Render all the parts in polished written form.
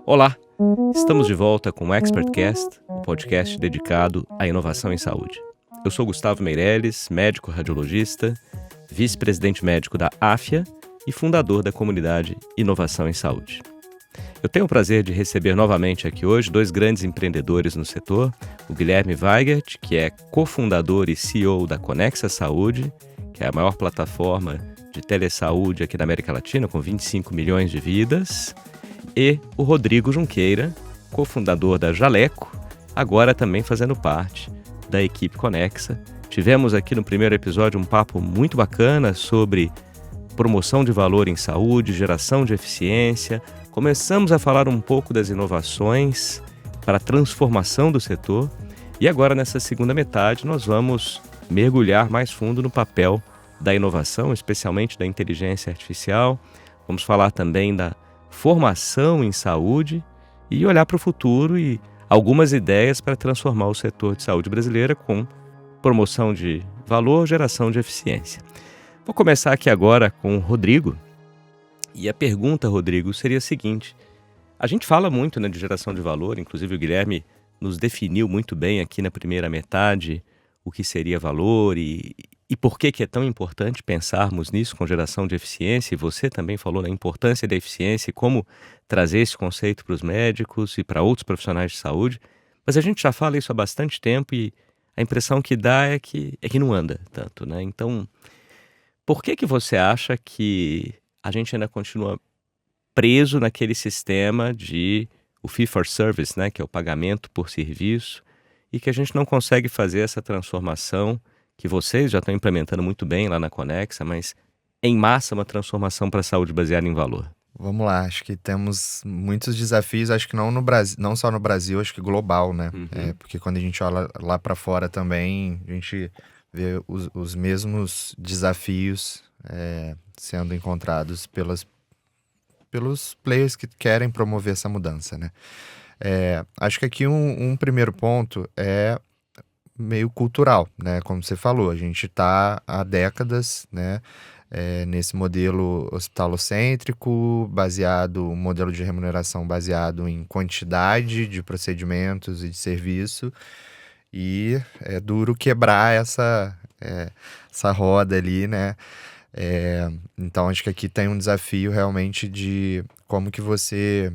Olá, estamos de volta com o ExpertCast, o podcast dedicado à inovação em saúde. Eu sou Gustavo Meirelles, médico radiologista, vice-presidente médico da AFIA e fundador da comunidade Inovação em Saúde. Eu tenho o prazer de receber novamente aqui hoje dois grandes empreendedores no setor, o Guilherme Weigert, que é cofundador e CEO da Conexa Saúde, que é a maior plataforma de telesaúde aqui da América Latina, com 25 milhões de vidas, e o Rodrigo Junqueira, cofundador da Jaleco, agora também fazendo parte da equipe Conexa. Tivemos aqui no primeiro episódio um papo muito bacana sobre promoção de valor em saúde, geração de eficiência. Começamos a falar um pouco das inovações para a transformação do setor e agora nessa segunda metade nós vamos mergulhar mais fundo no papel da inovação, especialmente da inteligência artificial. Vamos falar também da formação em saúde e olhar para o futuro e algumas ideias para transformar o setor de saúde brasileira com promoção de valor, geração de eficiência. Vou começar aqui agora com o Rodrigo. E a pergunta, Rodrigo, seria a seguinte: a gente fala muito, de geração de valor, inclusive o Guilherme nos definiu muito bem aqui na primeira metade o que seria valor e por que é tão importante pensarmos nisso com geração de eficiência. E você também falou na importância da eficiência e como trazer esse conceito para os médicos e para outros profissionais de saúde. Mas a gente já fala isso há bastante tempo e a impressão que dá é que não anda tanto, né? Então, por que você acha que a gente ainda continua preso naquele sistema de o fee for service, que é o pagamento por serviço, e que a gente não consegue fazer essa transformação que vocês já estão implementando muito bem lá na Conexa, mas em massa uma transformação para a saúde baseada em valor? Vamos lá, acho que temos muitos desafios, acho que não no Brasil, não só no Brasil, acho que global, né? Porque quando a gente olha lá para fora também, a gente vê os mesmos desafios sendo encontrados pelos players que querem promover essa mudança, né? Acho que aqui um primeiro ponto é meio cultural, né? Como você falou, a gente está há décadas, né? Nesse modelo hospitalocêntrico, um modelo de remuneração baseado em quantidade de procedimentos e de serviço, e é duro quebrar essa roda ali, né? Então acho que aqui tem um desafio realmente de como que você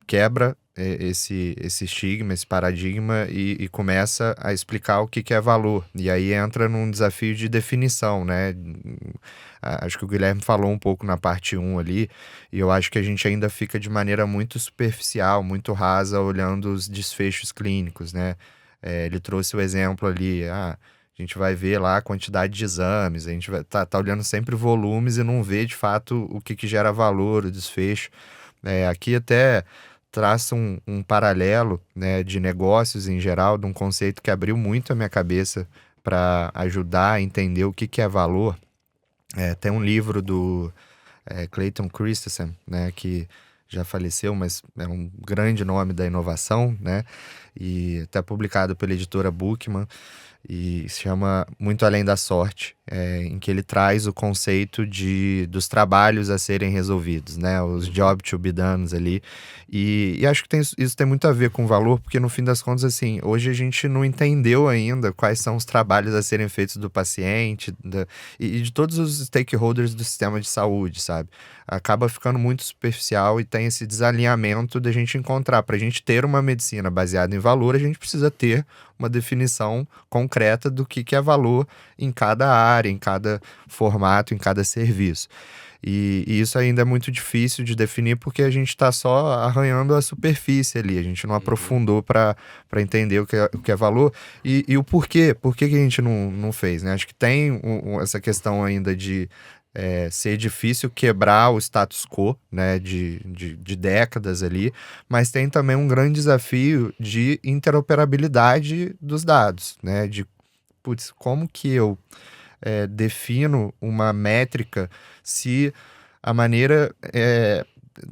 quebra esse estigma, esse paradigma e começa a explicar o que é valor. E aí entra num desafio de definição, né? Acho que o Guilherme falou um pouco na parte 1 ali, e eu acho que a gente ainda fica de maneira muito superficial, muito rasa, olhando os desfechos clínicos, né? Ele trouxe o exemplo ali, a gente vai ver lá a quantidade de exames, a gente vai tá olhando sempre volumes e não vê de fato o que gera valor, o desfecho. Aqui até traça um paralelo, né, de negócios em geral, de um conceito que abriu muito a minha cabeça para ajudar a entender o que é valor. Tem um livro do Clayton Christensen, né, que já faleceu, mas é um grande nome da inovação, né, e até publicado pela editora Bookman, e se chama Muito Além da Sorte, em que ele traz o conceito dos trabalhos a serem resolvidos, né? Os job to be done ali. E acho que isso tem muito a ver com valor, porque no fim das contas, assim, hoje a gente não entendeu ainda quais são os trabalhos a serem feitos do paciente e de todos os stakeholders do sistema de saúde, sabe? Acaba ficando muito superficial e tem esse desalinhamento da gente encontrar. Para a gente ter uma medicina baseada em valor, a gente precisa ter uma definição concreta do que é valor em cada área, em cada formato, em cada serviço. E isso ainda é muito difícil de definir porque a gente está só arranhando a superfície ali, a gente não aprofundou para entender o que é valor e o porquê. Por que a gente não fez, né? Acho que tem essa questão ainda de ser difícil quebrar o status quo, né, de décadas ali, mas tem também um grande desafio de interoperabilidade dos dados, né, de, como que eu defino uma métrica se a maneira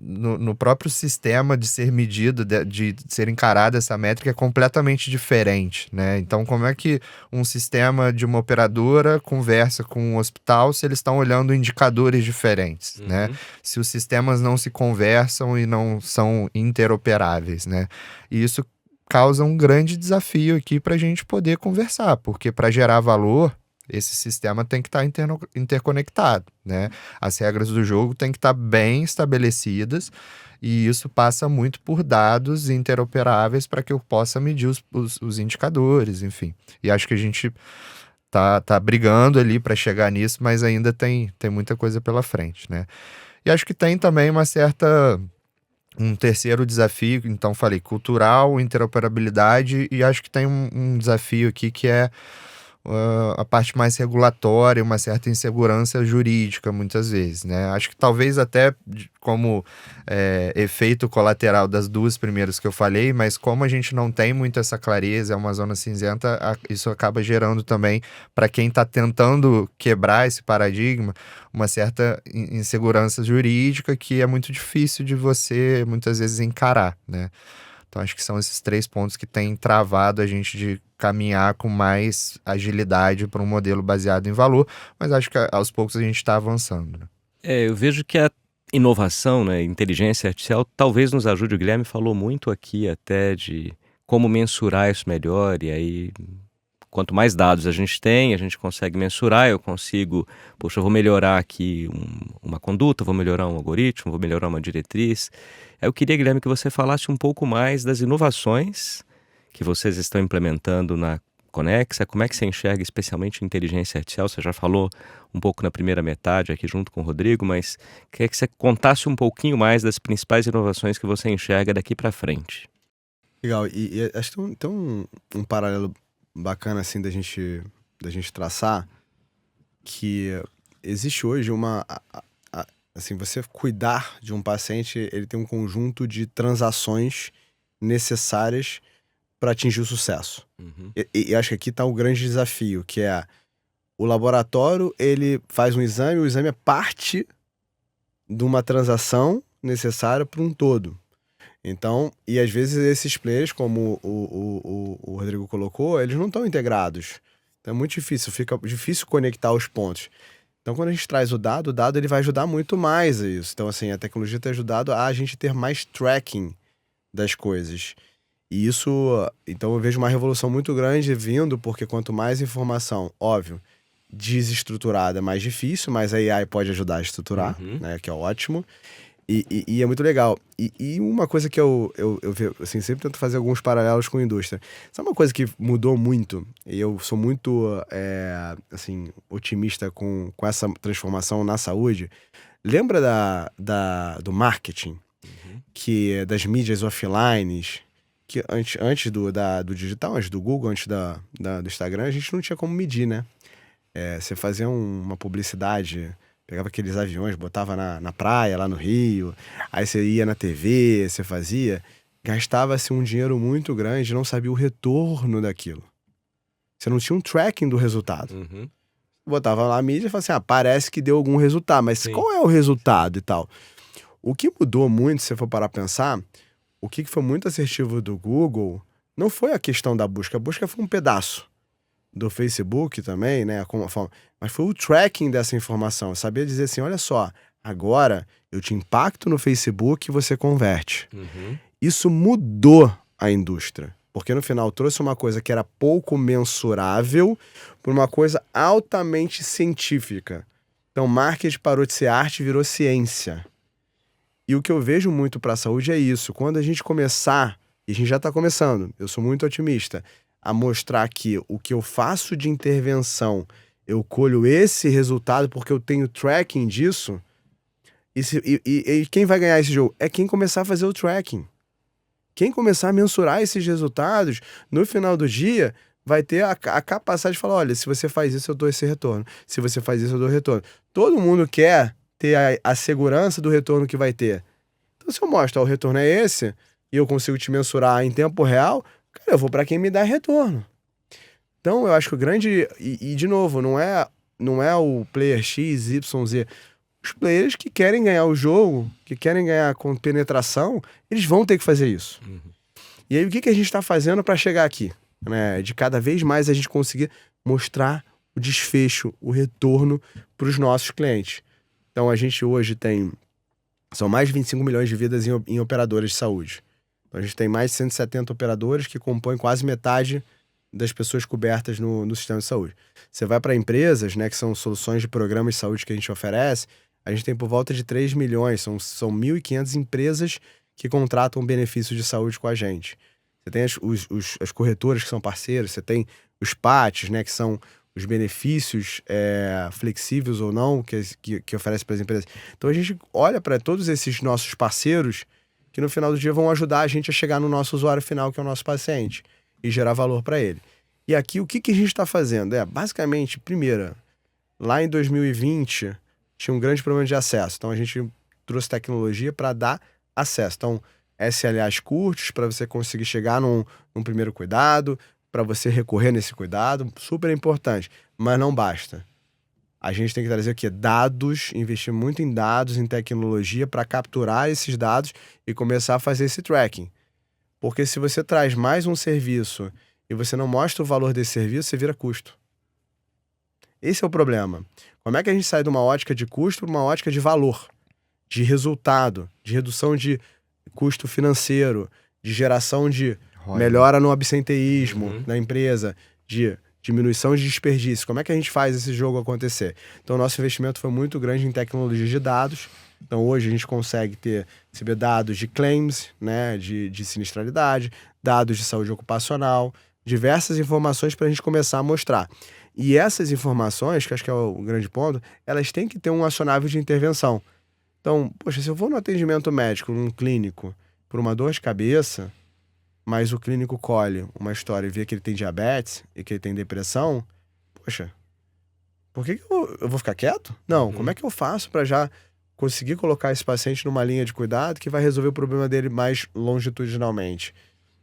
no próprio sistema de ser medido, de ser encarada essa métrica é completamente diferente, né? Então, como é que um sistema de uma operadora conversa com um hospital se eles estão olhando indicadores diferentes, né? Se os sistemas não se conversam e não são interoperáveis, né? E isso causa um grande desafio aqui para a gente poder conversar, porque para gerar valor, esse sistema tem que estar interconectado, né? As regras do jogo têm que estar bem estabelecidas e isso passa muito por dados interoperáveis para que eu possa medir os indicadores, enfim. E acho que a gente tá brigando ali para chegar nisso, mas ainda tem muita coisa pela frente, né? E acho que tem também um terceiro desafio, então falei cultural, interoperabilidade, e acho que tem um desafio aqui que é a parte mais regulatória, uma certa insegurança jurídica muitas vezes, né? Acho que talvez até como efeito colateral das duas primeiras que eu falei, mas como a gente não tem muito essa clareza, é uma zona cinzenta, isso acaba gerando também, para quem está tentando quebrar esse paradigma, uma certa insegurança jurídica que é muito difícil de você, muitas vezes, encarar, né? Então, acho que são esses 3 pontos que têm travado a gente de caminhar com mais agilidade para um modelo baseado em valor, mas acho que aos poucos a gente está avançando, né? Eu vejo que a inovação, né, inteligência artificial, talvez nos ajude. O Guilherme falou muito aqui até de como mensurar isso melhor, e aí quanto mais dados a gente tem, a gente consegue mensurar, eu vou melhorar aqui uma conduta, vou melhorar um algoritmo, vou melhorar uma diretriz. Eu queria, Guilherme, que você falasse um pouco mais das inovações que vocês estão implementando na Conexa, como é que você enxerga especialmente inteligência artificial? Você já falou um pouco na primeira metade aqui junto com o Rodrigo, mas queria que você contasse um pouquinho mais das principais inovações que você enxerga daqui para frente. Legal, e acho que tem um paralelo bacana assim da gente traçar, que existe hoje assim, você cuidar de um paciente, ele tem um conjunto de transações necessárias para atingir o sucesso. E acho que aqui está o grande desafio, que é o laboratório, ele faz um exame, o exame é parte de uma transação necessária para um todo. Então, e às vezes esses players, como o Rodrigo colocou, eles não estão integrados. Então é muito difícil, fica difícil conectar os pontos. Então, quando a gente traz o dado ele vai ajudar muito mais a isso. Então, assim, a tecnologia tem ajudado a gente ter mais tracking das coisas. E isso, então eu vejo uma revolução muito grande vindo, porque quanto mais informação, óbvio, desestruturada é mais difícil, mas a AI pode ajudar a estruturar, né, que é ótimo. E é muito legal. E uma coisa que eu assim, sempre tento fazer alguns paralelos com a indústria. Sabe uma coisa que mudou muito? E eu sou muito assim, otimista com essa transformação na saúde. Lembra do marketing? Que das mídias offline, que antes do digital, antes do Google, antes do Instagram, a gente não tinha como medir, né? Você fazia uma publicidade, pegava aqueles aviões, botava na praia, lá no Rio, aí você ia na TV, você fazia, gastava-se um dinheiro muito grande, não sabia o retorno daquilo. Você não tinha um tracking do resultado. Botava lá a mídia e falava assim, parece que deu algum resultado, mas sim, qual é o resultado e tal? O que mudou muito, se você for parar a pensar, o que foi muito assertivo do Google não foi a questão da busca. A busca foi um pedaço do Facebook também, né? Mas foi o tracking dessa informação. Eu sabia dizer assim, olha só, agora eu te impacto no Facebook e você converte. Isso mudou a indústria. Porque no final trouxe uma coisa que era pouco mensurável para uma coisa altamente científica. Então, marketing parou de ser arte e virou ciência. E o que eu vejo muito para a saúde é isso. Quando a gente começar, e a gente já está começando, eu sou muito otimista, a mostrar que o que eu faço de intervenção, eu colho esse resultado porque eu tenho tracking disso, e quem vai ganhar esse jogo? É quem começar a fazer o tracking. Quem começar a mensurar esses resultados, no final do dia, vai ter a capacidade de falar, olha, se você faz isso, eu dou esse retorno. Se você faz isso, eu dou retorno. Todo mundo quer ter a segurança do retorno que vai ter. Então, se eu mostro, o retorno é esse, e eu consigo te mensurar em tempo real, cara, eu vou para quem me dá retorno. Então, eu acho que o grande... E de novo, não é o player X, Y, Z. Os players que querem ganhar o jogo, que querem ganhar com penetração, eles vão ter que fazer isso. E aí, o que a gente está fazendo para chegar aqui? Né? De cada vez mais a gente conseguir mostrar o desfecho, o retorno para os nossos clientes. Então, a gente hoje são mais de 25 milhões de vidas em operadoras de saúde. Então, a gente tem mais de 170 operadores que compõem quase metade das pessoas cobertas no sistema de saúde. Você vai para empresas, né, que são soluções de programas de saúde que a gente oferece, a gente tem por volta de 3 milhões, são 1.500 empresas que contratam benefícios de saúde com a gente. Você tem as corretoras que são parceiros, você tem os PATs, né, que são os benefícios flexíveis ou não que oferece para as empresas. Então a gente olha para todos esses nossos parceiros que no final do dia vão ajudar a gente a chegar no nosso usuário final, que é o nosso paciente, e gerar valor para ele. E aqui o que a gente está fazendo? Basicamente, primeiro, lá em 2020 tinha um grande problema de acesso. Então a gente trouxe tecnologia para dar acesso. Então, SLAs curtos para você conseguir chegar num primeiro cuidado, para você recorrer nesse cuidado, super importante, mas não basta. A gente tem que trazer o quê? Dados, investir muito em dados, em tecnologia para capturar esses dados e começar a fazer esse tracking. Porque se você traz mais um serviço e você não mostra o valor desse serviço, você vira custo. Esse é o problema. Como é que a gente sai de uma ótica de custo para uma ótica de valor, de resultado, de redução de custo financeiro, de geração de melhora no absenteísmo na empresa, de diminuição de desperdício? Como é que a gente faz esse jogo acontecer? Então, nosso investimento foi muito grande em tecnologia de dados. Então, hoje a gente consegue receber dados de claims, né, de sinistralidade, dados de saúde ocupacional, diversas informações para a gente começar a mostrar. E essas informações, que acho que é o grande ponto, elas têm que ter um acionável de intervenção. Então, poxa, se eu vou no atendimento médico, num clínico, por uma dor de cabeça, mas o clínico colhe uma história e vê que ele tem diabetes e que ele tem depressão, poxa, por que eu vou ficar quieto? Não, como é que eu faço para já conseguir colocar esse paciente numa linha de cuidado que vai resolver o problema dele mais longitudinalmente?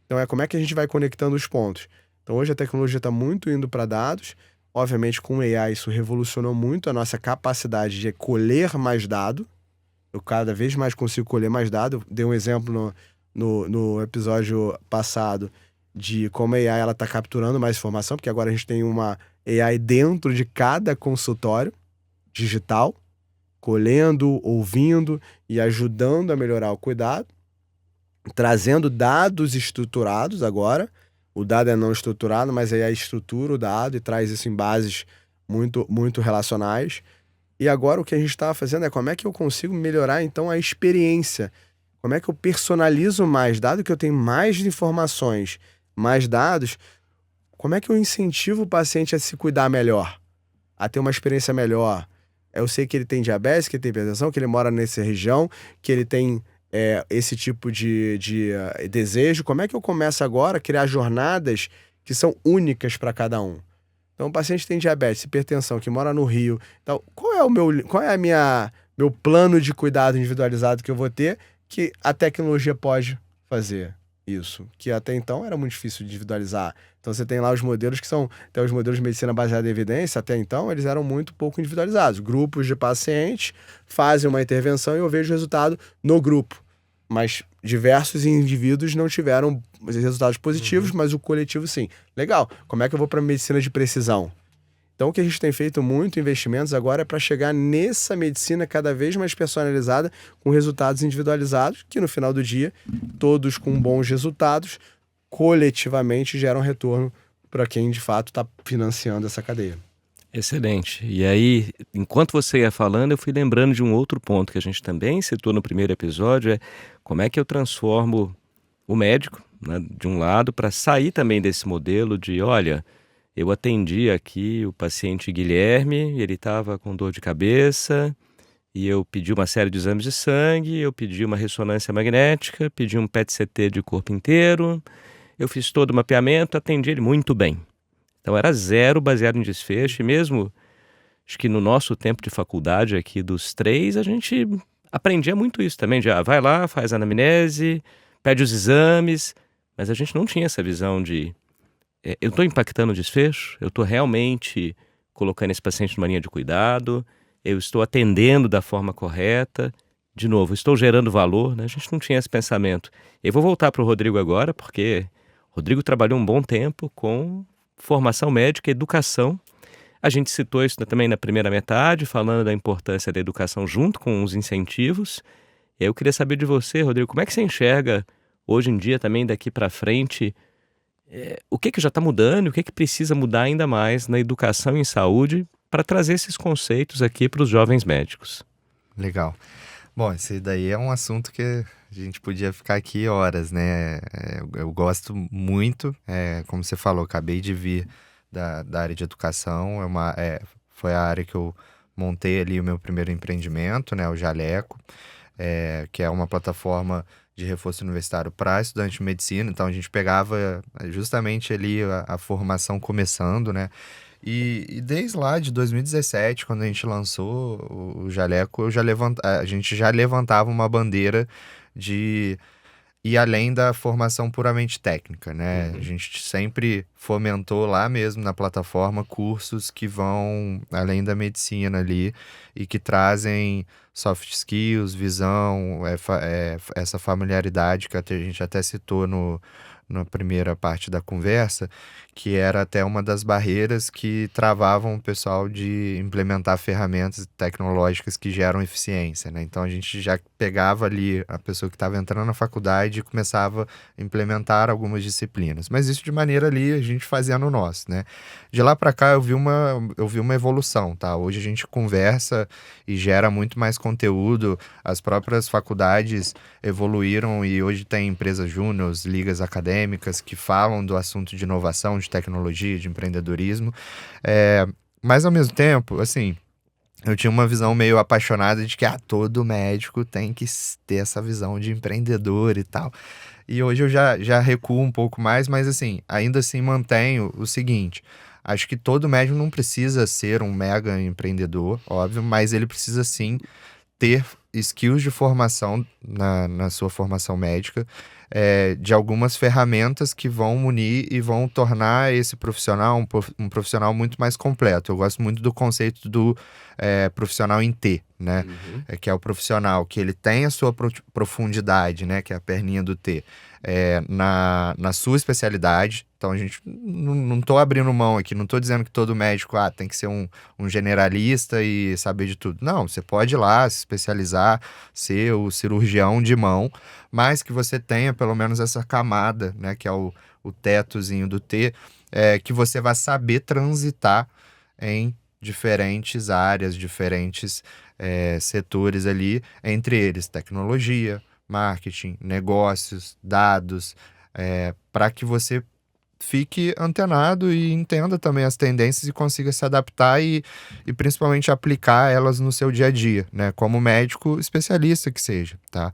Então, como é que a gente vai conectando os pontos? Então, hoje a tecnologia está muito indo para dados. Obviamente, com o AI, isso revolucionou muito a nossa capacidade de colher mais dado. Eu cada vez mais consigo colher mais dado. Eu dei um exemplo no episódio passado de como a AI está capturando mais informação, porque agora a gente tem uma AI dentro de cada consultório digital, colhendo, ouvindo e ajudando a melhorar o cuidado, trazendo dados estruturados agora. O dado é não estruturado, mas aí a estrutura o dado e traz isso em bases muito, muito relacionais. E agora o que a gente está fazendo é como é que eu consigo melhorar, então, a experiência. Como é que eu personalizo mais, dado que eu tenho mais informações, mais dados, como é que eu incentivo o paciente a se cuidar melhor, a ter uma experiência melhor? Eu sei que ele tem diabetes, que ele tem hipertensão, que ele mora nessa região, que ele tem esse tipo de desejo. Como é que eu começo agora a criar jornadas que são únicas para cada um? Então, o paciente tem diabetes, hipertensão, que mora no Rio. Então, qual é meu plano de cuidado individualizado que eu vou ter, que a tecnologia pode fazer isso? Que até então era muito difícil de individualizar. Então, você tem lá os modelos que são até os modelos de medicina baseada em evidência. Até então, eles eram muito pouco individualizados. Grupos de pacientes fazem uma intervenção e eu vejo o resultado no grupo. Mas diversos indivíduos não tiveram resultados positivos, mas o coletivo sim. Legal. Como é que eu vou para a medicina de precisão? Então, o que a gente tem feito muito investimentos agora é para chegar nessa medicina cada vez mais personalizada, com resultados individualizados, que no final do dia, todos com bons resultados, coletivamente geram retorno para quem de fato está financiando essa cadeia. Excelente. E aí, enquanto você ia falando, eu fui lembrando de um outro ponto que a gente também citou no primeiro episódio, como é que eu transformo o médico, né, de um lado, para sair também desse modelo de, olha, eu atendi aqui o paciente Guilherme, ele estava com dor de cabeça, e eu pedi uma série de exames de sangue, eu pedi uma ressonância magnética, pedi um PET-CT de corpo inteiro, eu fiz todo o mapeamento, atendi ele muito bem. Então era zero baseado em desfecho, e mesmo, acho que no nosso tempo de faculdade aqui dos 3, a gente aprendia muito isso também, de vai lá, faz a anamnese, pede os exames, mas a gente não tinha essa visão de eu estou impactando o desfecho, eu estou realmente colocando esse paciente numa linha de cuidado, eu estou atendendo da forma correta, de novo, estou gerando valor, né? A gente não tinha esse pensamento. Eu vou voltar para o Rodrigo agora, porque o Rodrigo trabalhou um bom tempo com formação médica e educação. A gente citou isso também na primeira metade, falando da importância da educação junto com os incentivos. Eu queria saber de você, Rodrigo, como é que você enxerga hoje em dia também daqui para frente o que já está mudando e o que precisa mudar ainda mais na educação em saúde para trazer esses conceitos aqui para os jovens médicos? Legal. Bom, esse daí é um assunto que a gente podia ficar aqui horas, né? Eu gosto muito, como você falou, acabei de vir da área de educação, foi a área que eu montei ali o meu primeiro empreendimento, né? O Jaleco, que é uma plataforma de reforço universitário para estudante de medicina. Então a gente pegava justamente ali a formação começando, né? E desde lá de 2017, quando a gente lançou o Jaleco, a gente já levantava uma bandeira de ir além da formação puramente técnica, né? A gente sempre fomentou lá mesmo na plataforma cursos que vão além da medicina ali e que trazem soft skills, visão, essa familiaridade que a gente até citou na primeira parte da conversa, que era até uma das barreiras que travavam o pessoal de implementar ferramentas tecnológicas que geram eficiência, né? Então a gente já pegava ali a pessoa que estava entrando na faculdade e começava a implementar algumas disciplinas. Mas isso de maneira ali a gente fazia no nosso, né? De lá para cá eu vi uma evolução, tá? Hoje a gente conversa e gera muito mais conteúdo, as próprias faculdades evoluíram e hoje tem empresas júniores, ligas acadêmicas que falam do assunto de inovação, de tecnologia, de empreendedorismo. Mas ao mesmo tempo, assim, eu tinha uma visão meio apaixonada de que todo médico tem que ter essa visão de empreendedor e tal. E hoje eu já recuo um pouco mais, mas assim, ainda assim mantenho o seguinte: acho que todo médico não precisa ser um mega empreendedor, óbvio, mas ele precisa sim ter skills de formação na sua formação médica, de algumas ferramentas que vão munir e vão tornar esse profissional um profissional muito mais completo. Eu gosto muito do conceito do profissional em T, né? Que é o profissional que ele tem a sua profundidade, né? Que é a perninha do T, na sua especialidade. Então a gente não tô abrindo mão aqui, não tô dizendo que todo médico tem que ser um generalista e saber de tudo. Não, você pode ir lá se especializar, ser o cirurgião de mão, mas que você tenha pelo menos essa camada, né, que é o tetozinho do T, que você vai saber transitar em diferentes áreas, diferentes setores ali, entre eles tecnologia, marketing, negócios, dados, para que você fique antenado e entenda também as tendências e consiga se adaptar e principalmente aplicar elas no seu dia a dia, né? Como médico especialista que seja, tá?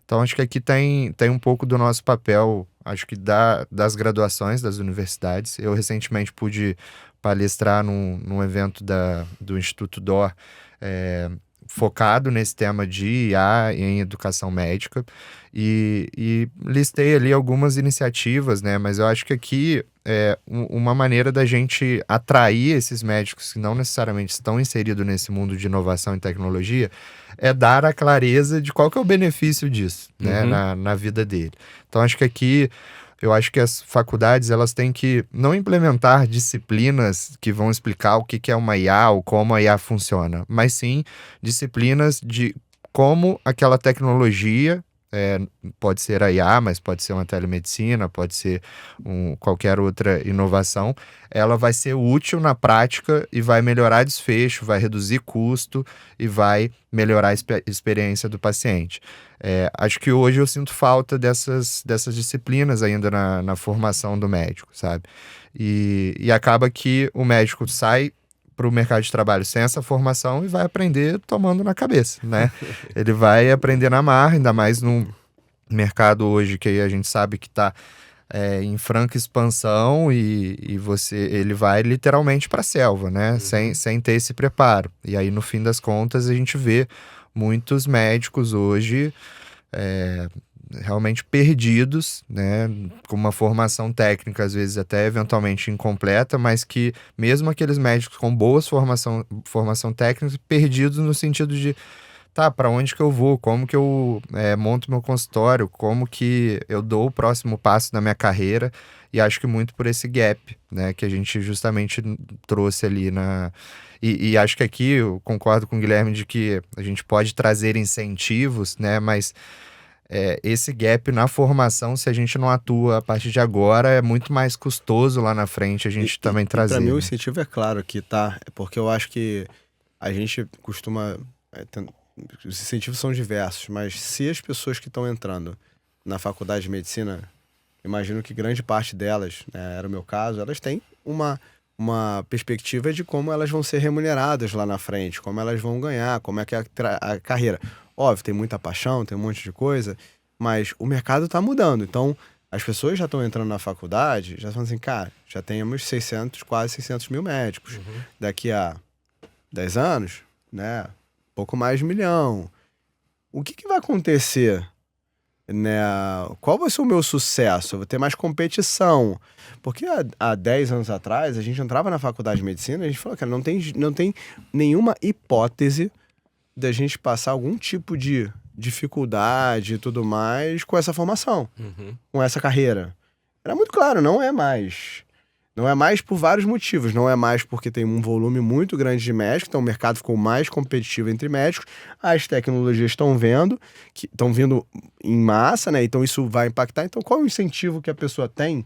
Então acho que aqui tem um pouco do nosso papel, acho que das graduações das universidades. Eu recentemente pude palestrar num evento do Instituto DOR, focado nesse tema de IA em educação médica e listei ali algumas iniciativas, né? Mas eu acho que aqui uma maneira da gente atrair esses médicos que não necessariamente estão inseridos nesse mundo de inovação e tecnologia é dar a clareza de qual que é o benefício disso, né? Na vida dele. Então acho que aqui eu acho que as faculdades elas têm que não implementar disciplinas que vão explicar o que é uma IA ou como a IA funciona, mas sim disciplinas de como aquela tecnologia, pode ser a IA, mas pode ser uma telemedicina, pode ser qualquer outra inovação, ela vai ser útil na prática e vai melhorar desfecho, vai reduzir custo e vai melhorar a experiência do paciente. Acho que hoje eu sinto falta dessas disciplinas ainda na formação do médico, sabe? E acaba que o médico sai para o mercado de trabalho sem essa formação e vai aprender tomando na cabeça, né? Ele vai aprender na marra, ainda mais num mercado hoje que a gente sabe que está em franca expansão e ele vai literalmente para a selva, né? Sem ter esse preparo. E aí, no fim das contas, a gente vê muitos médicos hoje realmente perdidos, né, com uma formação técnica, às vezes até eventualmente incompleta, mas que mesmo aqueles médicos com boas formação técnica, perdidos no sentido de, tá, para onde que eu vou? Como que eu monto meu consultório? Como que eu dou o próximo passo na minha carreira? E acho que muito por esse gap, né, que a gente justamente trouxe ali E acho que aqui eu concordo com o Guilherme de que a gente pode trazer incentivos, né, mas esse gap na formação, se a gente não atua a partir de agora, é muito mais custoso lá na frente a gente também trazer. Para mim, o né? incentivo é claro aqui, tá? Porque eu acho que a gente costuma... Os incentivos são diversos, mas se as pessoas que estão entrando na faculdade de medicina, imagino que grande parte delas, né, era o meu caso, elas têm uma perspectiva de como elas vão ser remuneradas lá na frente, como elas vão ganhar, como é que é a carreira. Óbvio, tem muita paixão, tem um monte de coisa, mas o mercado está mudando. Então, as pessoas já estão entrando na faculdade, já estão assim, cara, já temos quase 600 mil médicos. Daqui a 10 anos, né, pouco mais de 1 milhão. O que vai acontecer? Né? Qual vai ser o meu sucesso? Eu vou ter mais competição. Porque há 10 anos atrás, a gente entrava na faculdade de medicina e a gente falou, cara, não tem nenhuma hipótese da gente passar algum tipo de dificuldade e tudo mais com essa formação, com essa carreira. Era muito claro, não é mais. Não é mais por vários motivos. Não é mais porque tem um volume muito grande de médicos, então o mercado ficou mais competitivo entre médicos. As tecnologias estão vindo em massa, né? Então isso vai impactar. Então qual é o incentivo que a pessoa tem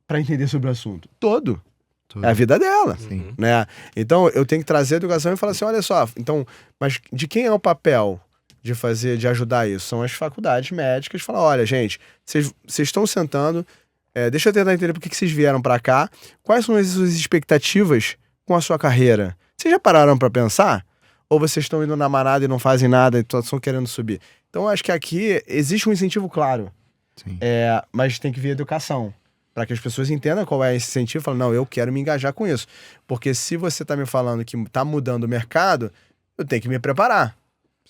para entender sobre o assunto? Todo. É a vida dela, né? Então eu tenho que trazer a educação e falar assim, olha só, então, mas de quem é o papel de ajudar isso? São as faculdades médicas. Falar, olha, gente, vocês estão sentando, deixa eu tentar entender por que vocês vieram para cá, quais são as suas expectativas com a sua carreira? Vocês já pararam para pensar? Ou vocês estão indo na manada e não fazem nada e estão querendo subir? Então eu acho que aqui existe um incentivo claro, mas tem que vir educação. Para que as pessoas entendam qual é esse incentivo e falem, não, eu quero me engajar com isso. Porque se você está me falando que está mudando o mercado, eu tenho que me preparar.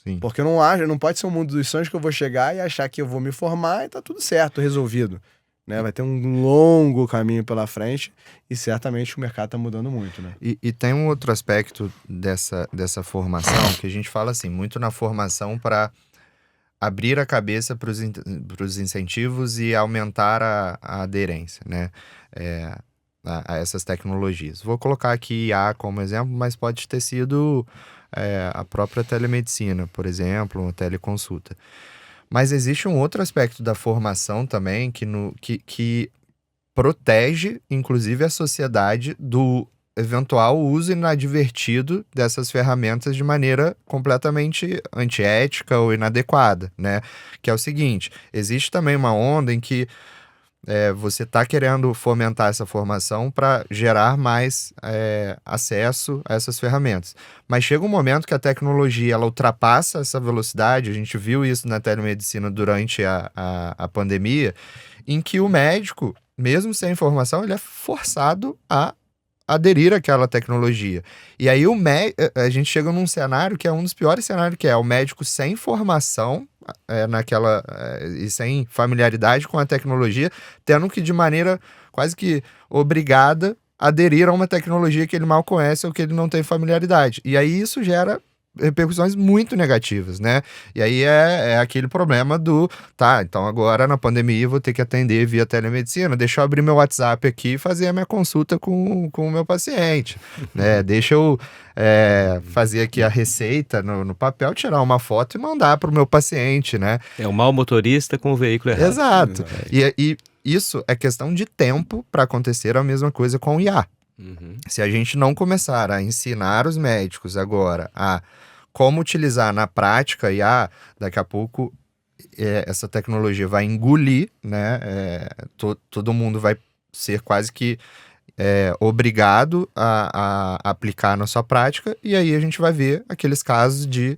Sim. Porque não pode ser um mundo dos sonhos que eu vou chegar e achar que eu vou me formar e tá tudo certo, resolvido. Né? Vai ter um longo caminho pela frente e certamente o mercado está mudando muito. Né? E tem um outro aspecto dessa formação que a gente fala assim, muito na formação para abrir a cabeça para os incentivos e aumentar a aderência, né, a essas tecnologias. Vou colocar aqui IA como exemplo, mas pode ter sido a própria telemedicina, por exemplo, uma teleconsulta. Mas existe um outro aspecto da formação também que protege, inclusive, a sociedade do eventual uso inadvertido dessas ferramentas de maneira completamente antiética ou inadequada, né? Que é o seguinte, existe também uma onda em que você está querendo fomentar essa formação para gerar mais acesso a essas ferramentas. Mas chega um momento que a tecnologia ela ultrapassa essa velocidade, a gente viu isso na telemedicina durante a pandemia, em que o médico, mesmo sem formação, ele é forçado a aderir àquela tecnologia. E aí a gente chega num cenário que é um dos piores cenários, que é o médico sem formação e sem familiaridade com a tecnologia, tendo que de maneira quase que obrigada aderir a uma tecnologia que ele mal conhece ou que ele não tem familiaridade. E aí isso gera repercussões muito negativas, né? E aí é aquele problema então agora na pandemia eu vou ter que atender via telemedicina, deixa eu abrir meu WhatsApp aqui e fazer a minha consulta com o meu paciente, né? Deixa eu fazer aqui a receita no papel, tirar uma foto e mandar para o meu paciente, né? É o mau motorista com o veículo errado. Exato. E isso é questão de tempo para acontecer a mesma coisa com o IA. Se a gente não começar a ensinar os médicos agora a como utilizar na prática IA, daqui a pouco essa tecnologia vai engolir, né? Todo mundo vai ser quase que obrigado a aplicar na sua prática, e aí a gente vai ver aqueles casos de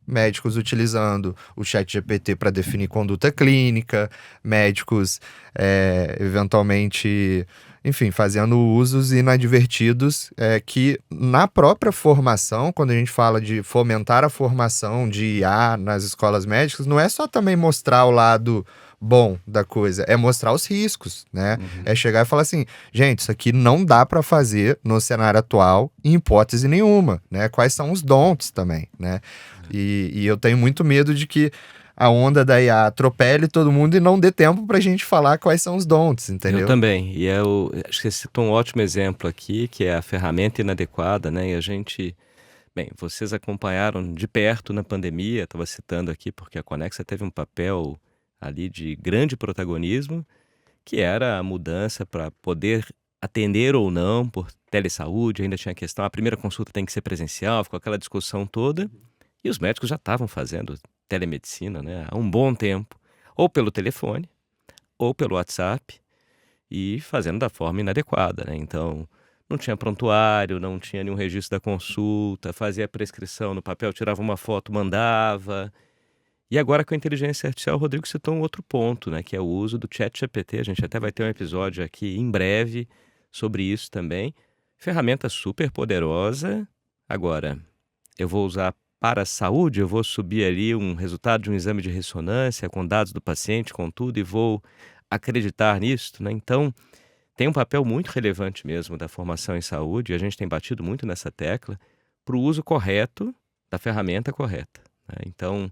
médicos utilizando o ChatGPT para definir conduta clínica, médicos eventualmente, enfim, fazendo usos inadvertidos que na própria formação, quando a gente fala de fomentar a formação de IA nas escolas médicas, não é só também mostrar o lado bom da coisa, é mostrar os riscos, né? É chegar e falar assim, gente, isso aqui não dá para fazer no cenário atual em hipótese nenhuma, né? Quais são os don'ts também, né? E eu tenho muito medo de que a onda da IA atropele todo mundo e não dê tempo pra gente falar quais são os don'ts, entendeu? Eu também, e acho que você citou um ótimo exemplo aqui, que é a ferramenta inadequada, né? E a gente, bem, vocês acompanharam de perto na pandemia, estava citando aqui porque a Conexa teve um papel ali de grande protagonismo, que era a mudança para poder atender ou não por telesaúde, ainda tinha a questão, a primeira consulta tem que ser presencial, ficou aquela discussão toda, e os médicos já estavam fazendo telemedicina, né, há um bom tempo, ou pelo telefone, ou pelo WhatsApp, e fazendo da forma inadequada, né? Então, não tinha prontuário, não tinha nenhum registro da consulta, fazia a prescrição no papel, tirava uma foto, mandava. E agora com a inteligência artificial, o Rodrigo citou um outro ponto, né, que é o uso do ChatGPT. A gente até vai ter um episódio aqui em breve sobre isso também. Ferramenta super poderosa. Agora, eu vou usar para a saúde, eu vou subir ali um resultado de um exame de ressonância com dados do paciente, com tudo, e vou acreditar nisso, né? Então, tem um papel muito relevante mesmo da formação em saúde, e a gente tem batido muito nessa tecla, para o uso correto da ferramenta correta, né? Então,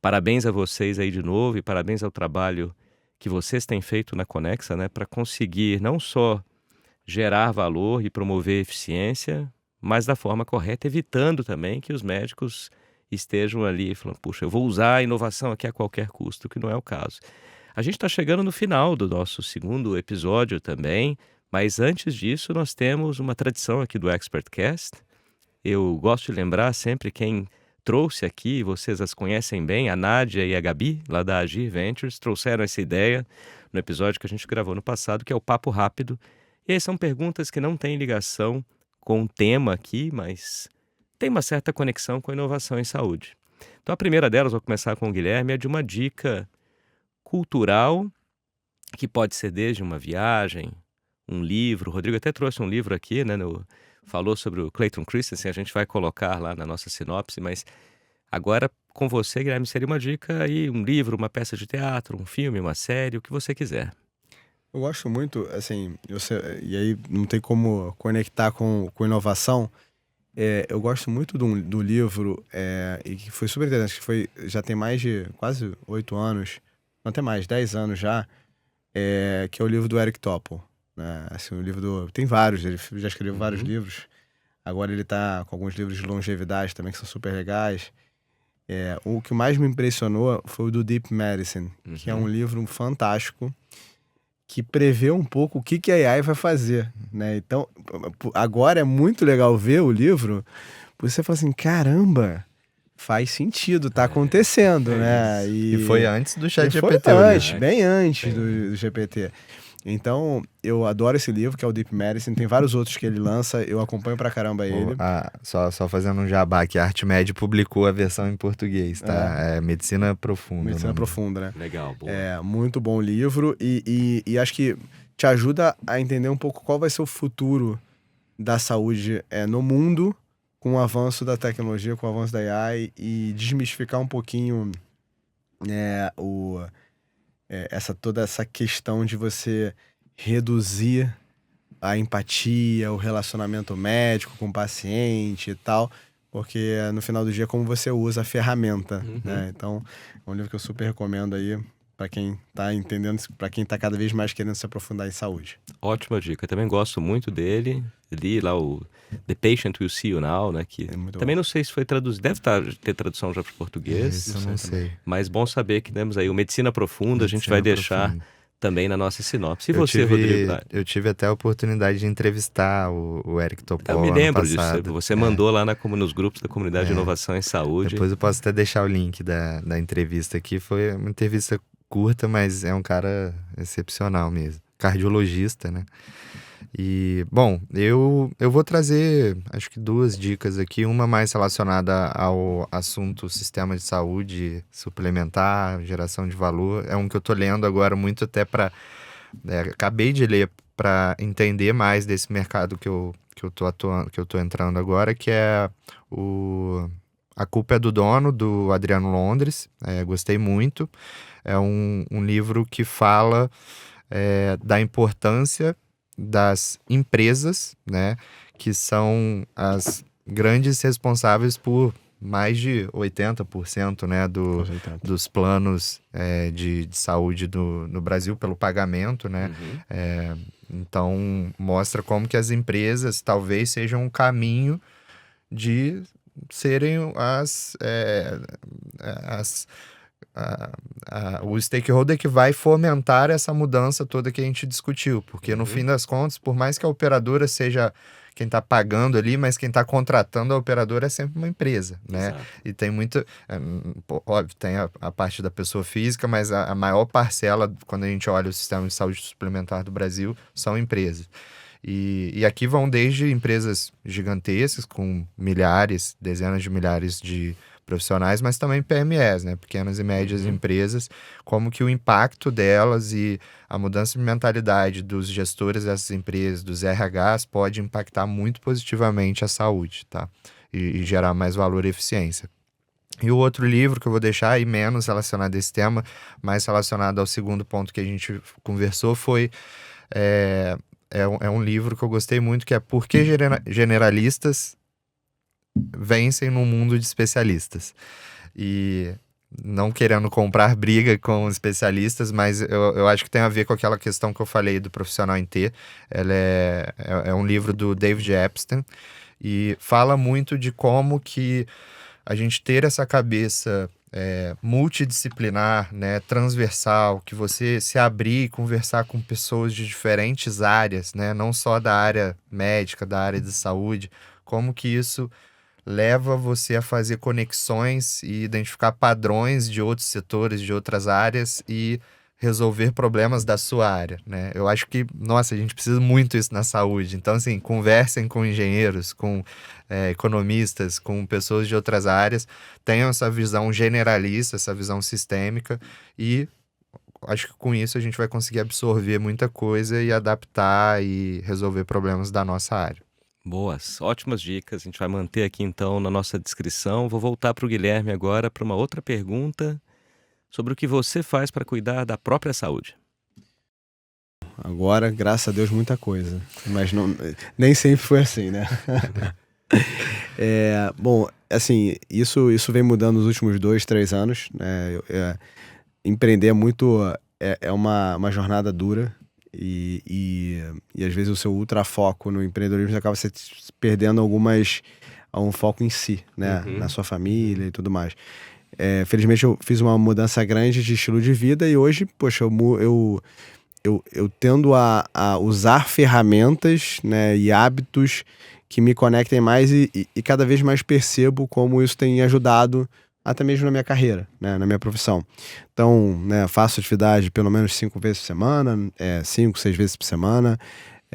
parabéns a vocês aí de novo e parabéns ao trabalho que vocês têm feito na Conexa, né, para conseguir não só gerar valor e promover eficiência, mas da forma correta, evitando também que os médicos estejam ali falando, puxa, eu vou usar a inovação aqui a qualquer custo, que não é o caso. A gente está chegando no final do nosso segundo episódio também, mas antes disso nós temos uma tradição aqui do ExpertCast. Eu gosto de lembrar sempre quem trouxe aqui, vocês as conhecem bem, a Nádia e a Gabi, lá da Agir Ventures, trouxeram essa ideia no episódio que a gente gravou no passado, que é o Papo Rápido. E aí são perguntas que não têm ligação com o tema aqui, mas tem uma certa conexão com a inovação em saúde. Então a primeira delas, vou começar com o Guilherme, é de uma dica cultural, que pode ser desde uma viagem, um livro. O Rodrigo até trouxe um livro aqui, né, falou sobre o Clayton Christensen, a gente vai colocar lá na nossa sinopse, mas agora com você, Guilherme, seria uma dica aí, um livro, uma peça de teatro, um filme, uma série, o que você quiser. Eu gosto muito, assim, e aí não tem como conectar com inovação. Eu gosto muito do livro, e que foi super interessante, que já tem mais de quase 8 anos, não até mais, 10 anos já, que é o livro do Eric Topol. Né? Assim, o livro tem vários, ele já escreveu vários livros, agora ele tá com alguns livros de longevidade também que são super legais. O que mais me impressionou foi o do Deep Medicine, que é um livro fantástico, que prevê um pouco o que a AI vai fazer, né? Então, agora é muito legal ver o livro, porque você fala assim, caramba, faz sentido, tá acontecendo, né? E foi antes do ChatGPT. Foi antes, bem antes do GPT. Então, eu adoro esse livro, que é o Deep Medicine. Tem vários outros que ele lança, eu acompanho pra caramba ele. Só fazendo um jabá aqui, a ArtMed publicou a versão em português, tá? É Medicina Profunda. Medicina Profunda, né? Legal, boa. Muito bom livro e acho que te ajuda a entender um pouco qual vai ser o futuro da saúde no mundo, com o avanço da tecnologia, com o avanço da AI, e desmistificar um pouquinho toda essa questão de você reduzir a empatia, o relacionamento médico com o paciente e tal, porque no final do dia é como você usa a ferramenta, né? Então, é um livro que eu super recomendo aí para quem tá entendendo, para quem tá cada vez mais querendo se aprofundar em saúde. Ótima dica, eu também gosto muito dele. Li lá o The Patient Will See You Now, né? Que também não sei se foi traduzido, deve ter tradução já para o português. Isso eu não sei. Mas bom saber que temos aí o Medicina Profunda, a gente vai deixar também na nossa sinopse. E você, Rodrigo? Eu tive até a oportunidade de entrevistar o Eric Topol. Eu me lembro disso. Você mandou lá nos grupos da comunidade de inovação em saúde. Depois eu posso até deixar o link da entrevista aqui. Foi uma entrevista curta, mas é um cara excepcional mesmo. Cardiologista, né? E, bom, eu vou trazer, acho que 2 dicas aqui, uma mais relacionada ao assunto sistema de saúde suplementar, geração de valor. É um que eu tô lendo agora muito até para... acabei de ler para entender mais desse mercado que eu tô atuando, que eu tô entrando agora, que é A Culpa é do Dono, do Adriano Londres. Gostei muito. É um livro que fala da importância das empresas, né, que são as grandes responsáveis por mais de 80%, né, dos planos de saúde no Brasil pelo pagamento, né? Então, mostra como que as empresas talvez sejam um caminho de serem o stakeholder que vai fomentar essa mudança toda que a gente discutiu, porque no fim das contas, por mais que a operadora seja quem está pagando ali, mas quem está contratando a operadora é sempre uma empresa, né? Exato. E tem muito, óbvio, tem a parte da pessoa física, mas a maior parcela, quando a gente olha o sistema de saúde suplementar do Brasil, são empresas. E aqui vão desde empresas gigantescas, com milhares, dezenas de milhares de profissionais, mas também PMEs, né? Pequenas e médias empresas, como que o impacto delas e a mudança de mentalidade dos gestores dessas empresas, dos RHs, pode impactar muito positivamente a saúde, tá? E gerar mais valor e eficiência. E o outro livro que eu vou deixar aí, menos relacionado a esse tema, mais relacionado ao segundo ponto que a gente conversou, foi... É um livro que eu gostei muito, que é Por que Generalistas Vencem no Mundo de Especialistas. E não querendo comprar briga com especialistas, mas eu acho que tem a ver com aquela questão que eu falei do profissional em T. Ela é um livro do David Epstein e fala muito de como que a gente ter essa cabeça multidisciplinar, né, transversal, que você se abrir e conversar com pessoas de diferentes áreas, né, não só da área médica, da área de saúde, como que isso leva você a fazer conexões e identificar padrões de outros setores, de outras áreas e resolver problemas da sua área, né? Eu acho que, nossa, a gente precisa muito isso na saúde. Então, assim, conversem com engenheiros, com economistas, com pessoas de outras áreas, tenham essa visão generalista, essa visão sistêmica e acho que com isso a gente vai conseguir absorver muita coisa e adaptar e resolver problemas da nossa área. Boas, ótimas dicas. A gente vai manter aqui então na nossa descrição. Vou voltar para o Guilherme agora para uma outra pergunta sobre o que você faz para cuidar da própria saúde. Agora, graças a Deus, muita coisa. Mas nem sempre foi assim, né? Bom, assim, isso vem mudando nos últimos 2, 3 anos, né? Empreender é muito... É uma jornada dura. E às vezes o seu ultrafoco no empreendedorismo acaba se perdendo algum foco em si, né? Na sua família e tudo mais. Felizmente eu fiz uma mudança grande de estilo de vida e hoje, poxa, eu tendo a usar ferramentas, né, e hábitos que me conectem mais e cada vez mais percebo como isso tem ajudado até mesmo na minha carreira, né, na minha profissão. Então, né, faço atividade pelo menos 5 vezes por semana, 5, 6 vezes por semana,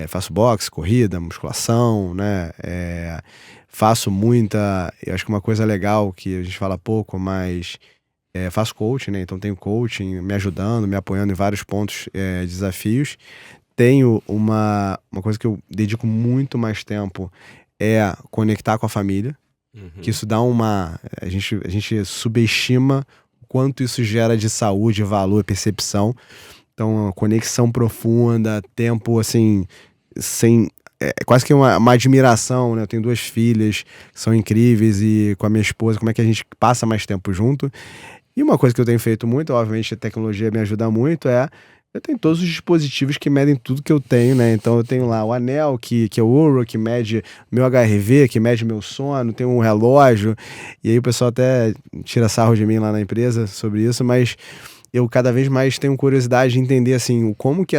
faço boxe, corrida, musculação, né, faço eu acho que uma coisa legal que a gente fala pouco, mas faço coaching, né, então tenho coaching me ajudando, me apoiando em vários pontos, desafios. Tenho uma coisa que eu dedico muito mais tempo, conectar com a família. Que isso dá a gente subestima o quanto isso gera de saúde, valor, percepção. Então, conexão profunda, tempo, assim, quase que uma admiração, né? Eu tenho 2 filhas que são incríveis e com a minha esposa, como é que a gente passa mais tempo junto. E uma coisa que eu tenho feito muito, obviamente a tecnologia me ajuda muito, eu tenho todos os dispositivos que medem tudo que eu tenho, né? Então eu tenho lá o anel, que é o Oura, que mede meu HRV, que mede meu sono, tem um relógio, e aí o pessoal até tira sarro de mim lá na empresa sobre isso, mas eu cada vez mais tenho curiosidade de entender, assim, como que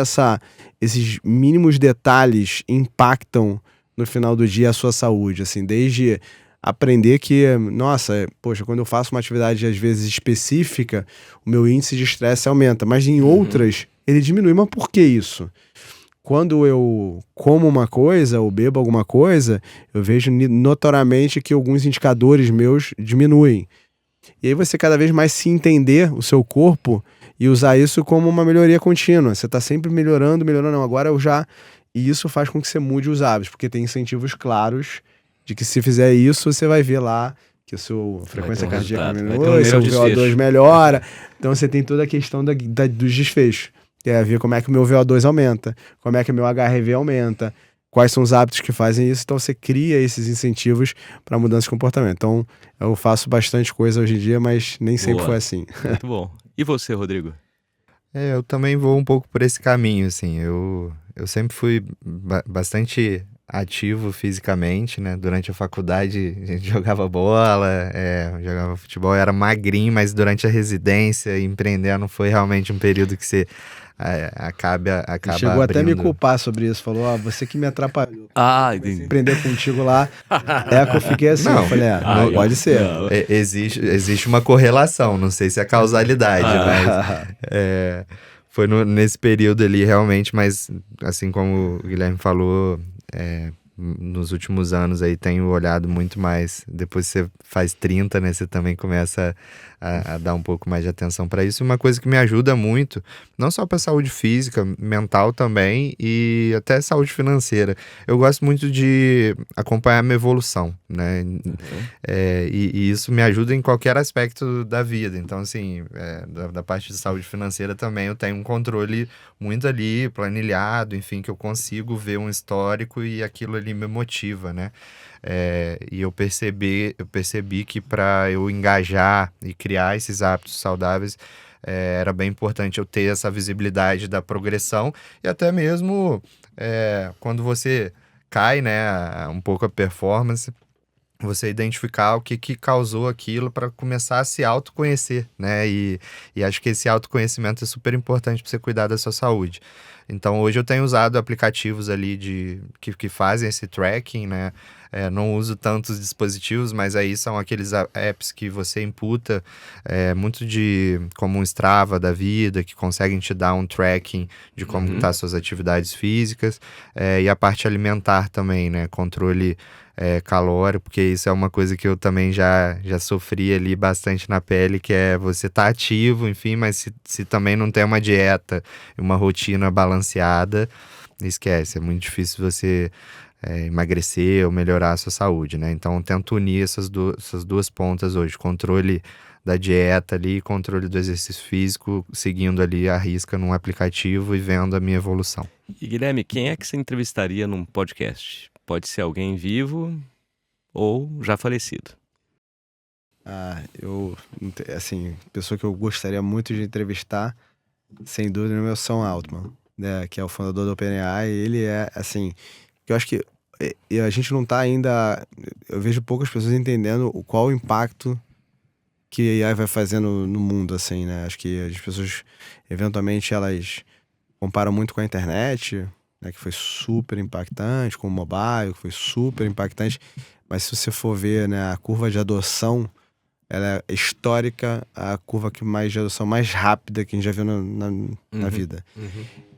esses mínimos detalhes impactam no final do dia a sua saúde, assim, desde aprender que, nossa, poxa, quando eu faço uma atividade às vezes específica, o meu índice de estresse aumenta, mas em outras ele diminui. Mas por que isso? quando eu como uma coisa ou bebo alguma coisa, eu vejo notoriamente que alguns indicadores meus diminuem. E aí você cada vez mais se entender o seu corpo e usar isso como uma melhoria contínua. Você está sempre melhorando, não, agora eu já... E isso faz com que você mude os hábitos, porque tem incentivos claros de que se fizer isso, você vai ver lá que a sua frequência cardíaca diminui, seu VO2 melhora. Então você tem toda a questão dos desfechos. Tem a ver como é que o meu VO2 aumenta, como é que o meu HRV aumenta, quais são os hábitos que fazem isso. Então você cria esses incentivos para mudança de comportamento. Então eu faço bastante coisa hoje em dia, mas nem sempre foi assim. Muito bom. E você, Rodrigo? Eu também vou um pouco por esse caminho, assim. Eu sempre fui bastante ativo fisicamente, né? Durante a faculdade a gente jogava bola, jogava futebol, eu era magrinho, mas durante a residência, empreendendo, foi realmente um período que você acaba chegou abrindo... até a me culpar sobre isso, falou, você que me atrapalhou. Entendi. Empreender contigo lá, que eu fiquei assim, eu falei, não pode ser. Existe uma correlação, não sei se é causalidade, mas... Foi nesse período ali, realmente, mas assim como o Guilherme falou, nos últimos anos aí tenho olhado muito mais. Depois que você faz 30, né, você também começa a dar um pouco mais de atenção para isso. Uma coisa que me ajuda muito, não só para saúde física, mental também e até saúde financeira. Eu gosto muito de acompanhar a minha evolução, né? E isso me ajuda em qualquer aspecto da vida. Então, assim, da parte de saúde financeira também eu tenho um controle muito ali, planilhado, enfim, que eu consigo ver um histórico e aquilo ali me motiva, né? E eu percebi que para eu engajar e criar esses hábitos saudáveis, era bem importante eu ter essa visibilidade da progressão e até mesmo quando você cai, né, um pouco a performance, você identificar o que causou aquilo para começar a se autoconhecer, né? E acho que esse autoconhecimento é super importante para você cuidar da sua saúde. Então, hoje eu tenho usado aplicativos ali que fazem esse tracking, né? Não uso tantos dispositivos, mas aí são aqueles apps que você imputa muito como um Strava da vida, que conseguem te dar um tracking de como estão as suas atividades físicas, e a parte alimentar também, né? Controle calórico, porque isso é uma coisa que eu também já sofri ali bastante na pele, que é você tá ativo, enfim, mas se também não tem uma dieta, uma rotina balanceada, esquece, é muito difícil você emagrecer ou melhorar a sua saúde, né? Então, eu tento unir essas duas pontas hoje, controle da dieta ali, controle do exercício físico, seguindo ali a risca num aplicativo e vendo a minha evolução. E Guilherme, quem é que você entrevistaria num podcast? Pode ser alguém vivo ou já falecido. Pessoa que eu gostaria muito de entrevistar, sem dúvida, é o Sam Altman, né, que é o fundador do OpenAI. Ele é, assim, eu acho que a gente não tá ainda... Eu vejo poucas pessoas entendendo qual o impacto que a AI vai fazer no mundo, assim, né? Acho que as pessoas, eventualmente, elas comparam muito com a internet, né, que foi super impactante, com o mobile, que foi super impactante, mas se você for ver, né, a curva de adoção, ela é histórica, a curva de adoção mais rápida que a gente já viu na vida.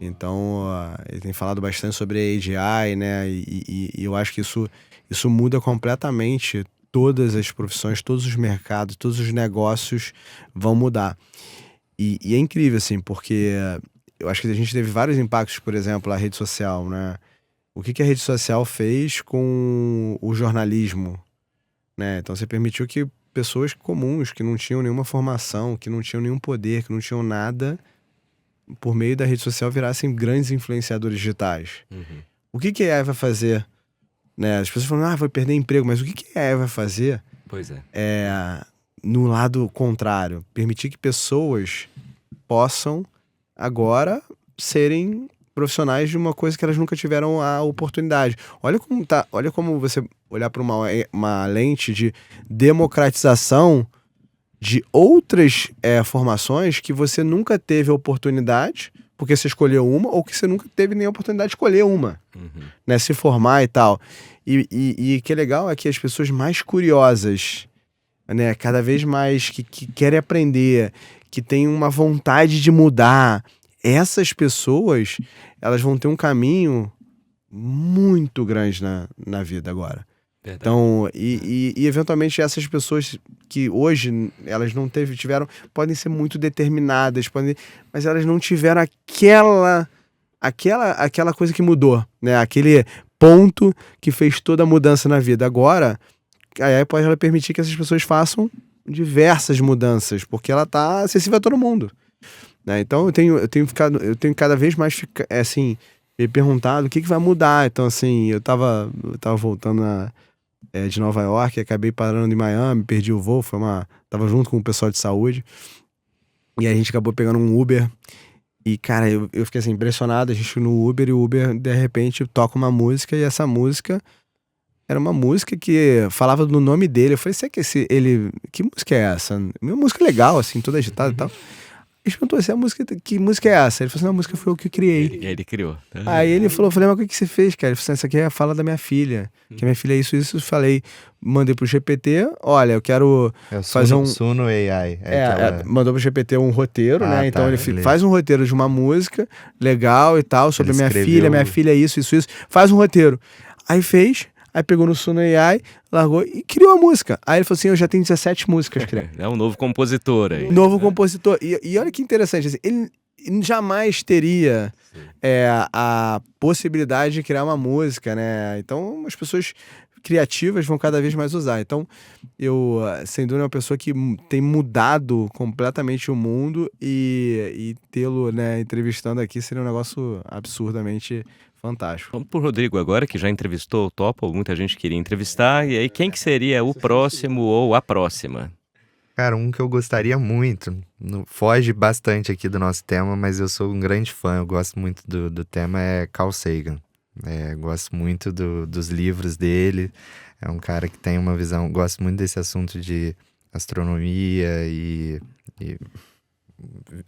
Então, ele tem falado bastante sobre a AGI, né, e eu acho que isso muda completamente todas as profissões, todos os mercados, todos os negócios vão mudar. E é incrível, assim, porque... Eu acho que a gente teve vários impactos, por exemplo, a rede social, né? O que a rede social fez com o jornalismo, né? Então, você permitiu que pessoas comuns, que não tinham nenhuma formação, que não tinham nenhum poder, que não tinham nada, por meio da rede social, virassem grandes influenciadores digitais. O que a AI vai fazer? Né? As pessoas falam, vai perder emprego, mas o que a AI vai fazer? Pois é. No lado contrário, permitir que pessoas possam agora serem profissionais de uma coisa que elas nunca tiveram a oportunidade. Olha como você olhar para uma lente de democratização de outras formações que você nunca teve a oportunidade, porque você escolheu uma, ou que você nunca teve nem a oportunidade de escolher uma, né, se formar e tal. E que é legal é que as pessoas mais curiosas, né, cada vez mais que querem aprender, que têm uma vontade de mudar, essas pessoas, elas vão ter um caminho muito grande na vida agora. Verdade. Então, e eventualmente essas pessoas que hoje elas não tiveram, podem ser muito determinadas, mas elas não tiveram aquela coisa que mudou, né? Aquele ponto que fez toda a mudança na vida. Agora, aí pode ela permitir que essas pessoas façam diversas mudanças, porque ela tá acessível a todo mundo, né? Então eu tenho cada vez mais assim, me perguntado o que vai mudar. Então assim, eu tava voltando de Nova York, acabei parando em Miami, perdi o voo, tava junto com o pessoal de saúde, e a gente acabou pegando um Uber, e cara, eu fiquei assim, impressionado, a gente no Uber, e o Uber de repente toca uma música, e essa música era uma música que falava do nome dele. Eu falei, será que que música é essa? Uma música legal, assim, toda agitada e tal. Ele perguntou assim, que música é essa? Ele falou assim, a música foi eu que criei. Ele criou. Aí ele falou, mas o que você fez, cara? Ele falou assim, essa aqui é a fala da minha filha. Que a minha filha é isso. Eu falei, mandei pro GPT, olha, eu quero fazer um... Suno AI. Mandou pro GPT um roteiro, né? Então ele beleza. faz um roteiro de uma música legal e tal, sobre minha filha é isso. Faz um roteiro. Aí fez... Aí pegou no Suno AI, largou e criou a música. Aí ele falou assim, eu já tenho 17 músicas criadas. É um novo compositor aí. Novo compositor. E olha que interessante, assim, ele jamais teria a possibilidade de criar uma música, né? Então as pessoas criativas vão cada vez mais usar. Então eu, sem dúvida, é uma pessoa que tem mudado completamente o mundo, e tê-lo, né, entrevistando aqui seria um negócio absurdamente fantástico. Vamos pro Rodrigo agora, que já entrevistou o Topol, muita gente queria entrevistar, e aí quem que seria o próximo ou a próxima? Cara, um que eu gostaria muito, foge bastante aqui do nosso tema, mas eu sou um grande fã, eu gosto muito do tema, é Carl Sagan. Gosto muito dos livros dele, é um cara que tem uma visão, gosto muito desse assunto de astronomia e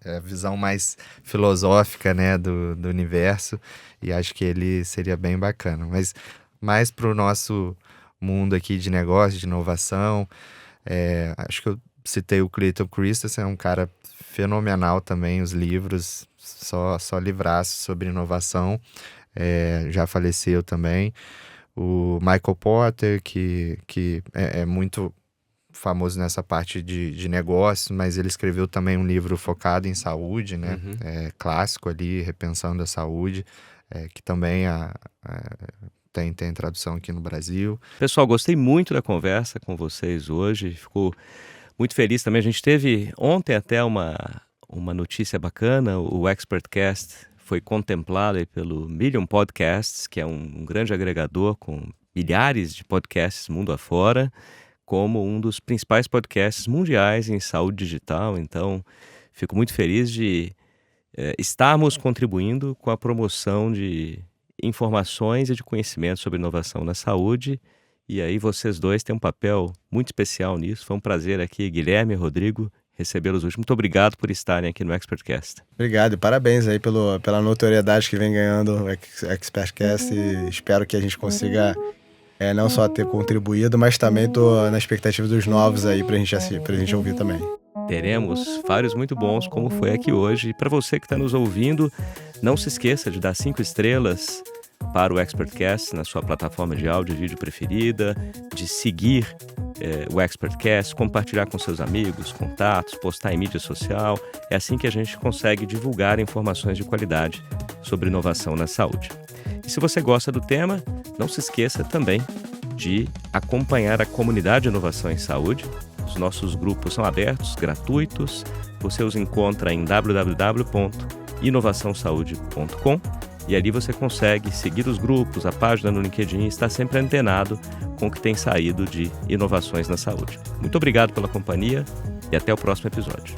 a visão mais filosófica, né, do universo, e acho que ele seria bem bacana. Mas mais para o nosso mundo aqui de negócio, de inovação, acho que eu citei o Clayton Christensen, é um cara fenomenal também, os livros, só livraço sobre inovação, já faleceu também. O Michael Porter, que é muito famoso nessa parte de negócios, mas ele escreveu também um livro focado em saúde, né? Clássico ali, Repensando a Saúde, que também tem tradução aqui no Brasil. Pessoal, gostei muito da conversa com vocês hoje, ficou muito feliz também. A gente teve ontem até uma notícia bacana, o ExpertCast foi contemplado aí pelo Million Podcasts, que é um grande agregador com milhares de podcasts mundo afora, como um dos principais podcasts mundiais em saúde digital. Então, fico muito feliz de estarmos contribuindo com a promoção de informações e de conhecimento sobre inovação na saúde. E aí vocês dois têm um papel muito especial nisso. Foi um prazer aqui, Guilherme e Rodrigo, recebê-los hoje. Muito obrigado por estarem aqui no ExpertCast. Obrigado e parabéns aí pela notoriedade que vem ganhando o ExpertCast, e espero que a gente consiga não só ter contribuído, mas também tô na expectativa dos novos aí pra gente ouvir também. Teremos vários muito bons, como foi aqui hoje. E para você que está nos ouvindo, não se esqueça de dar 5 estrelas para o ExpertCast na sua plataforma de áudio e vídeo preferida, de seguir o ExpertCast, compartilhar com seus amigos, contatos, postar em mídia social. É assim que a gente consegue divulgar informações de qualidade sobre inovação na saúde. E se você gosta do tema, não se esqueça também de acompanhar a comunidade de inovação em saúde. Os nossos grupos são abertos, gratuitos. Você os encontra em www.inovaçãosaude.com e ali você consegue seguir os grupos, a página no LinkedIn, e estar sempre antenado com o que tem saído de inovações na saúde. Muito obrigado pela companhia e até o próximo episódio.